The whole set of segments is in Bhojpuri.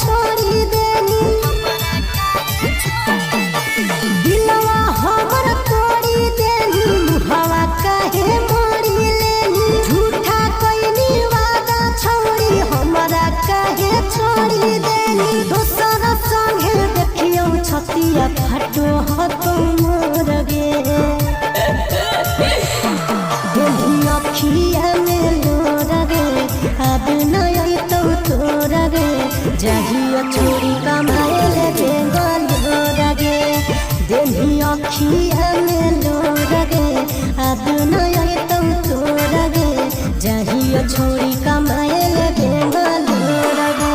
छोड़ी देनी दिलवा हमर तोड़ी देनी मुहवा काहे मोड़ी लेनी झूठा कइनी वादा छोड़ी हमरा काहे छोड़ी देनी दोसर संगे देखियो छतिया फटो हतो मोर गे अखिया में लोर गे अब नहीं तो तोर गे जहिया छोड़ी कमाए ले गोर गे देनी अखिया में लोर गे अब नहीं तो तोर गे जहिया छोड़ी कमाए ले गोर गे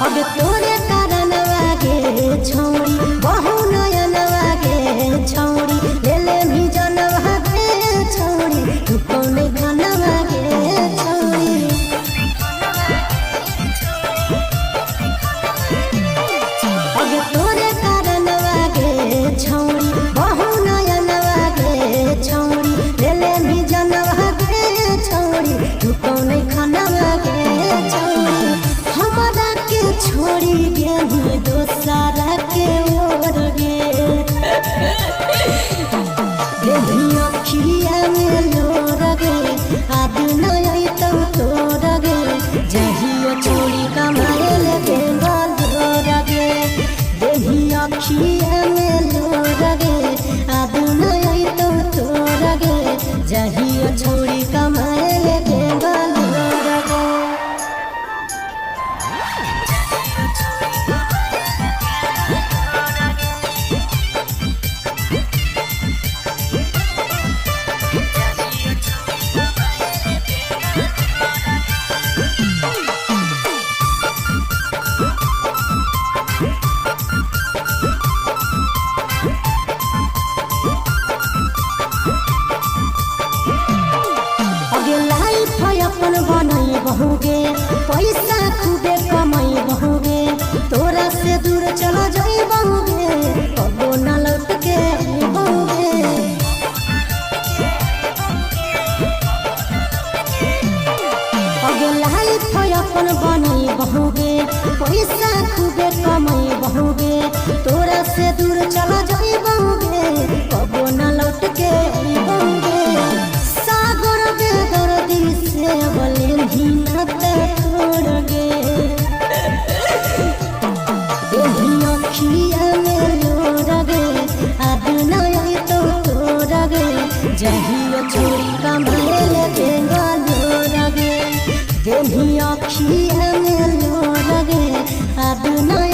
अब तोरे कारण वागे छौरी बहु नयन वागे छौरी लेले भी जन वागे छौरी तू कौने खान वागे छौरी अब तोरे कारण वागे छौरी बहु नयन वागे छौरी लेले भी जन वागे छौरी तू कौने खान वागे छौरी हमरा के छोड़ी गेली दोसरा के ओर गे देही अखिया में लोर गे अब नहीं तो तोर गे जहिया छोड़ी कमाए ले गोर गे देही अखिया में लोर गे अब नहीं तो तोर गे जहिया छोड़ी कमाए ले गोर गे अपन बनई बहुगे पैसा खूबे कमाई बहुगे तोरा से दूर चला जाई बहुगे कबो न लौट के आई बहुगे अगे लाइफ अपन बनई बहुगे पैसा खूबे कमाई बहुगे तोरा से दूर चला जाई बहुगे कबो न लौट के आई बहुगे सागर बेदर्दी से बोले हिम्मत छोड़ गे देही अखिया में लोर गे अब नहीं तो तोर गे जहिया छोड़ी कमाए ले गोर गे देही अखिया में लोर गे अब नहीं